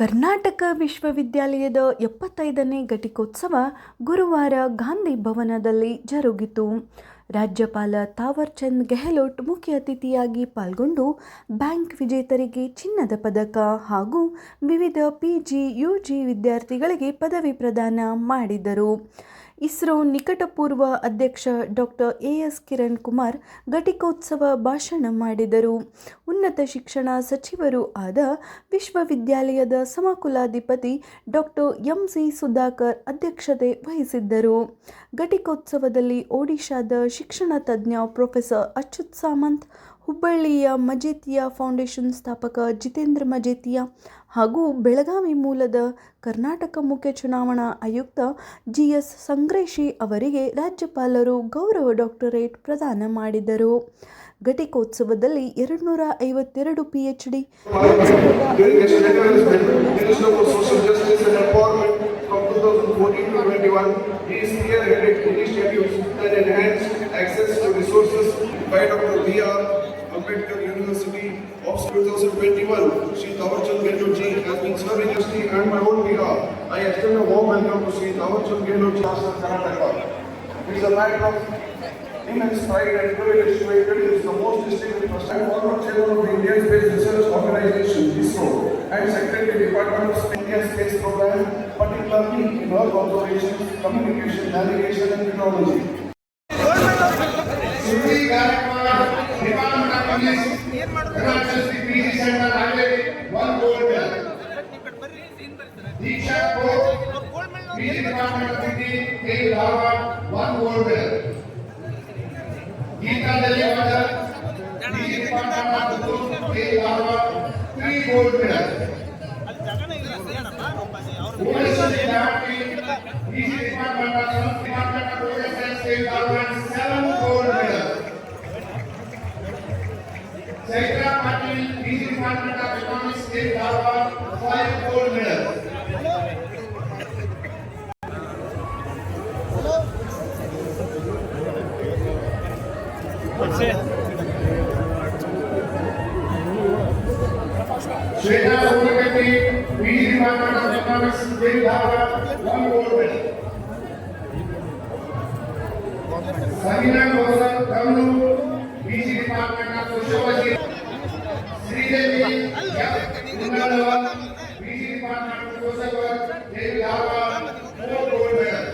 ಕರ್ನಾಟಕ ವಿಶ್ವವಿದ್ಯಾಲಯದ 75ನೇ ಘಟಿಕೋತ್ಸವ ಗುರುವಾರ ಗಾಂಧಿ ಭವನದಲ್ಲಿ ಜರುಗಿತು. ರಾಜ್ಯಪಾಲ ತಾವರ್ಚಂದ್ ಗೆಹ್ಲೋಟ್ ಮುಖ್ಯ ಅತಿಥಿಯಾಗಿ ಪಾಲ್ಗೊಂಡು ಬ್ಯಾಂಕ್ ವಿಜೇತರಿಗೆ ಚಿನ್ನದ ಪದಕ ಹಾಗೂ ವಿವಿಧ ಪಿಜಿ, ಯುಜಿ ವಿದ್ಯಾರ್ಥಿಗಳಿಗೆ ಪದವಿ ಪ್ರದಾನ ಮಾಡಿದರು. ಇಸ್ರೋ ನಿಕಟಪೂರ್ವ ಅಧ್ಯಕ್ಷ ಡಾಕ್ಟರ್ ಎಸ್ ಕಿರಣ್ ಕುಮಾರ್ ಘಟಿಕೋತ್ಸವ ಭಾಷಣ ಮಾಡಿದರು. ಉನ್ನತ ಶಿಕ್ಷಣ ಸಚಿವರೂ ಆದ ವಿಶ್ವವಿದ್ಯಾಲಯದ ಸಮಕುಲಾಧಿಪತಿ ಡಾಕ್ಟರ್ ಎಂಸಿ ಸುಧಾಕರ್ ಅಧ್ಯಕ್ಷತೆ ವಹಿಸಿದ್ದರು. ಘಟಿಕೋತ್ಸವದಲ್ಲಿ ಒಡಿಶಾದ ಶಿಕ್ಷಣ ತಜ್ಞ ಪ್ರೊಫೆಸರ್ ಅಚ್ಯುತ್ ಸಾಮಂತ್, ಹುಬ್ಬಳ್ಳಿಯ ಮಜೇತಿಯಾ ಫೌಂಡೇಶನ್ ಸ್ಥಾಪಕ ಜಿತೇಂದ್ರ ಮಜೇತಿಯಾ ಹಾಗೂ ಬೆಳಗಾವಿ ಮೂಲದ ಕರ್ನಾಟಕ ಮುಖ್ಯ ಚುನಾವಣಾ ಆಯುಕ್ತ ಜಿಎಸ್ ಸಂಗ್ರೇಶಿ ಅವರಿಗೆ ರಾಜ್ಯಪಾಲರು ಗೌರವ ಡಾಕ್ಟರೇಟ್ ಪ್ರದಾನ ಮಾಡಿದರು. ಘಟಿಕೋತ್ಸವದಲ್ಲಿ 252 PhD, Ambedkar University of 2021, Shri Tawarchand Gehlot ji has been serving university and my own behalf. I extend a warm welcome to Shri Tawarchand Gehlot ji of Karnataka. It is a matter of immense pride and privilege to introduce the most distinguished person and former chairman of the Indian Space Research Organization (ISRO) and Secretary Department of Indian Space Program, particularly in Earth observation, communication, navigation, and meteorology. One gold medal. Diksha Ghosh, PG Department of City, Harvard, 1 gold medal. Geeta Dalewala, PG Department of City, Harvard, 3 gold medals. Umesh Jafri, PG Department of Science, Harvard, 7 gold medals. Chaitra Patil, PG Department of Economics, State Harvard, 5 gold medals. Shweta Suragati, PG Department of Economics, State Harvard, 1 gold medal. Sabina Gosal Kamlu, PG Department of Sociology. Sridevi Unadava, PG Department of Social Work, State Harvard, 4 gold medals.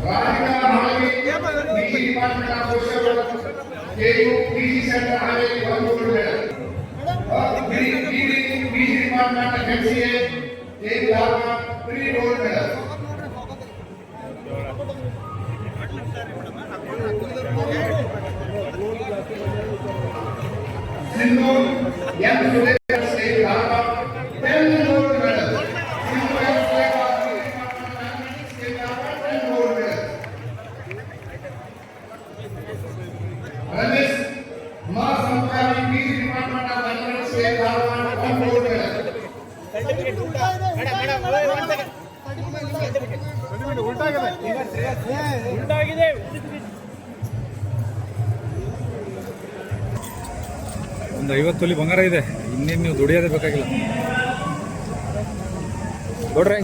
Radhika Mahavi, PG Department of Social Work, KU PG Center Highway, 1 gold medal. PG Department of MCA, State Harvard, 3 gold medals. Sindhu, young student, State Harvard, 10 gold medals. Sindhu, young student of State Harvard, 10 gold medals. Ramesh Mahasampari, PG Department of Mathematics, State Harvard, 1 gold medal. ಒಂದು 50 ತೊಲಿ ಬಂಗಾರ ಇದೆ. ಇನ್ನೇನು ನೀವು ದುಡಿಯೋದೇ ಬೇಕಾಗಿಲ್ಲ. ನೋಡ್ರೆ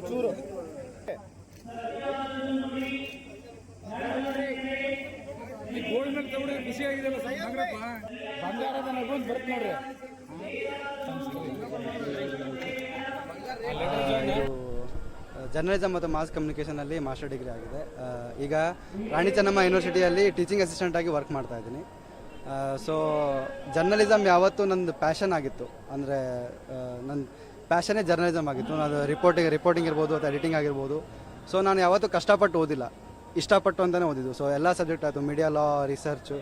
ಚೂರು gold ಮೇಲೆ ತಗೊಂಡ್ರೆ ಖುಷಿ ಆಗಿದೆ. ಬಂಗಾರದ ನಗೊಂದು ಬರುತ್ತೆ ನೋಡ್ರಿ. ಜರ್ನಲಿಸಮ್ ಮತ್ತು ಮಾಸ್ ಕಮ್ಯುನಿಕೇಷನಲ್ಲಿ ಮಾಸ್ಟರ್ ಡಿಗ್ರಿ ಆಗಿದೆ. ಈಗ ರಾಣಿ ಚೆನ್ನಮ್ಮ ಯೂನಿವರ್ಸಿಟಿಯಲ್ಲಿ ಟೀಚಿಂಗ್ ಅಸಿಸ್ಟೆಂಟ್ ಆಗಿ ವರ್ಕ್ ಮಾಡ್ತಾ ಇದ್ದೀನಿ. ಸೊ ಜರ್ನಲಿಸಮ್ ಯಾವತ್ತೂ ನಂದು ಪ್ಯಾಷನ್ ಆಗಿತ್ತು. ಅಂದರೆ ನನ್ನ ಪ್ಯಾಷನ್ನೇ ಜರ್ನಲಿಸಮ್ ಆಗಿತ್ತು. ಅದು ರಿಪೋರ್ಟಿಂಗ್ ಇರ್ಬೋದು ಅಥವಾ ಎಡಿಟಿಂಗ್ ಆಗಿರ್ಬೋದು. ಸೊ ನಾನು ಯಾವತ್ತೂ ಕಷ್ಟಪಟ್ಟು ಓದಿಲ್ಲ, ಇಷ್ಟಪಟ್ಟು ಅಂತಲೇ ಓದಿದ್ದು. ಸೊ ಎಲ್ಲ ಸಬ್ಜೆಕ್ಟ್ ಆಯಿತು, ಮೀಡಿಯಾ ಲಾ, ರಿಸರ್ಚು,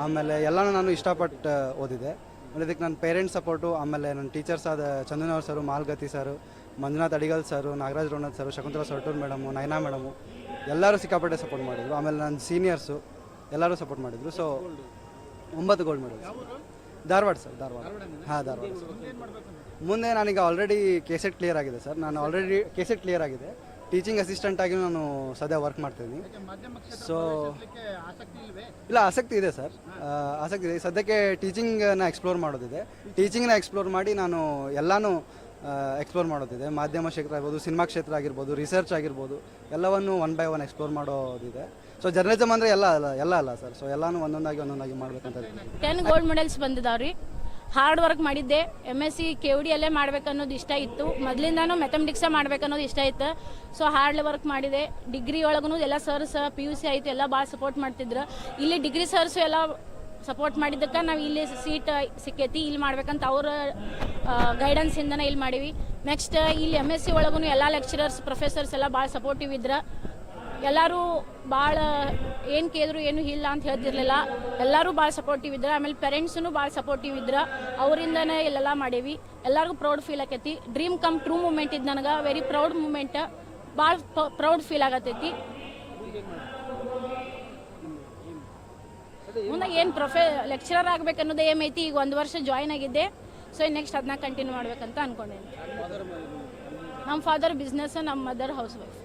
ಆಮೇಲೆ ಎಲ್ಲನೂ ನಾನು ಇಷ್ಟಪಟ್ಟು ಓದಿದೆ. ಮತ್ತು ಇದಕ್ಕೆ ನನ್ನ ಪೇರೆಂಟ್ಸ್ ಸಪೋರ್ಟು, ಆಮೇಲೆ ನನ್ನ ಟೀಚರ್ಸ್ ಆದ ಚಂದನವ್ರ ಸರು, ಮಾಲ್ಗತಿ ಸರು, ಮಂಜುನಾಥ್ ಅಡಿಗಲ್ ಸರು, ನಾಗರಾಜ್ ರೋಣತ್ ಸರು, ಶಕುಂತಲಾ ಸೊರಟೂರ್ ಮೇಡಮು, ನಯನಾ ಮೇಡಮು ಎಲ್ಲರೂ ಸಿಕ್ಕಾಪಟ್ಟೆ ಸಪೋರ್ಟ್ ಮಾಡಿದರು. ಆಮೇಲೆ ನನ್ನ ಸೀನಿಯರ್ಸು ಎಲ್ಲರೂ ಸಪೋರ್ಟ್ ಮಾಡಿದರು. So 9 gold medals. Dharwad sir, Dharwad. ಹಾಂ, ಧಾರವಾಡ. ಮುಂದೆ ನಾನೀಗ ಆಲ್ರೆಡಿ ಕೆಸೆಟ್ ಕ್ಲಿಯರ್ ಆಗಿದೆ ಸರ್. ನಾನು ಆಲ್ರೆಡಿ ಕೆಸೆಟ್ ಕ್ಲಿಯರ್ ಆಗಿದೆ. ಟೀಚಿಂಗ್ ಅಸಿಸ್ಟೆಂಟ್ ಆಗಿ ನಾನು ಸದ್ಯ ವರ್ಕ್ ಮಾಡ್ತಾಯಿದ್ದೀನಿ. ಸೊ ಇಲ್ಲ, ಆಸಕ್ತಿ ಇದೆ ಸರ್, ಆಸಕ್ತಿ ಇದೆ. ಸದ್ಯಕ್ಕೆ ಟೀಚಿಂಗ್ನ ಎಕ್ಸ್ಪ್ಲೋರ್ ಮಾಡೋದಿದೆ. ಟೀಚಿಂಗ್ನ ಎಕ್ಸ್ಪ್ಲೋರ್ ಮಾಡಿ ನಾನು ಎಲ್ಲನೂ ಎಕ್ಸ್ಪ್ಲೋರ್ ಮಾಡೋದಿದೆ. ಮಾಧ್ಯಮ ಕ್ಷೇತ್ರ ಆಗಿರ್ಬೋದು, ಸಿನಿಮಾ ಕ್ಷೇತ್ರ ಆಗಿರ್ಬೋದು, ರಿಸರ್ಚ್ ಆಗಿರ್ಬೋದು, ಎಲ್ಲವನ್ನು 1 by 1 ಎಕ್ಸ್ಪ್ಲೋರ್ ಮಾಡೋದಿದೆ. ಸೊ ಜರ್ನಲಿಸಮ್ ಅಂದರೆ ಎಲ್ಲ ಅಲ್ಲ ಸರ್. ಸೊ ಎಲ್ಲನೂ ಒಂದೊಂದಾಗಿ ಮಾಡ್ಬೇಕಂತ ಇದೆ. 10 ಗೋಲ್ಡ್ ಮೆಡಲ್ಸ್ ಬಂದಿದ್ದಾವ್ರಿ. ಹಾರ್ಡ್ ವರ್ಕ್ ಮಾಡಿದ್ದೆ. MSc KUD ಅಲ್ಲೇ ಮಾಡ್ಬೇಕನ್ನೋದು ಇಷ್ಟ ಇತ್ತು. ಮೊದಲಿಂದಾನು ಮ್ಯಾಥಮೆಟಿಕ್ಸೇ ಮಾಡ್ಬೇಕನ್ನೋದು ಇಷ್ಟ ಇತ್ತು. ಸೊ ಹಾರ್ಡ್ ವರ್ಕ್ ಮಾಡಿದೆ. ಡಿಗ್ರಿ ಒಳಗೂ ಎಲ್ಲ ಸರ್ಸ್ PUC ಆಯಿತು ಎಲ್ಲ ಭಾಳ ಸಪೋರ್ಟ್ ಮಾಡ್ತಿದ್ರು. ಇಲ್ಲಿ ಡಿಗ್ರಿ ಸರ್ಸು ಎಲ್ಲ ಸಪೋರ್ಟ್ ಮಾಡಿದ್ದಕ್ಕೆ ನಾವು ಇಲ್ಲಿ ಸೀಟ್ ಸಿಕ್ಕೈತಿ. ಇಲ್ಲಿ ಮಾಡ್ಬೇಕಂತ ಅವ್ರ ಗೈಡೆನ್ಸಿಂದನೇ ಇಲ್ಲಿ ಮಾಡೀವಿ. ನೆಕ್ಸ್ಟ್ ಇಲ್ಲಿ MSc ಒಳಗೂ ಎಲ್ಲ ಲೆಕ್ಚರರ್ಸ್ ಪ್ರೊಫೆಸರ್ಸ್ ಎಲ್ಲ ಭಾಳ ಸಪೋರ್ಟಿವ್ ಇದ್ರು. ಎಲ್ಲರೂ ಭಾಳ ಏನು ಕೇಳಿದ್ರು ಏನೂ ಇಲ್ಲ ಅಂತ ಹೇಳ್ತಿರ್ಲಿಲ್ಲ. ಎಲ್ಲರೂ ಭಾಳ ಸಪೋರ್ಟಿವ್ ಇದ್ರು. ಆಮೇಲೆ ಪೇರೆಂಟ್ಸೂ ಭಾಳ ಸಪೋರ್ಟಿವ್ ಇದ್ರು. ಅವರಿಂದನೇ ಇಲ್ಲೆಲ್ಲ ಮಾಡೀವಿ. ಎಲ್ಲರಿಗೂ ಪ್ರೌಡ್ ಫೀಲ್ ಆಕೈತಿ. ಡ್ರೀಮ್ ಕಮ್ ಟ್ರೂ ಮೂಮೆಂಟ್ ಇದು ನನಗೆ. Very proud moment. ಭಾಳ ಪ್ರೌಡ್ ಫೀಲ್ ಆಗತ್ತೈತಿ. ಮುಂದೆ ಏನು ಲೆಕ್ಚರರ್ ಆಗ್ಬೇಕನ್ನೋದು ಏನೈತಿ. ಈಗ 1 ವರ್ಷ ಜಾಯ್ನ್ ಆಗಿದ್ದೆ. ಸೊ ನೆಕ್ಸ್ಟ್ ಅದನ್ನ ಕಂಟಿನ್ಯೂ ಮಾಡ್ಬೇಕಂತ ಅನ್ಕೊಂಡೇನೆ. ನಮ್ಮ ಫಾದರ್ ಬಿಸ್ನೆಸ್, ನಮ್ಮ ಮದರ್ ಹೌಸ್ ವೈಫ್.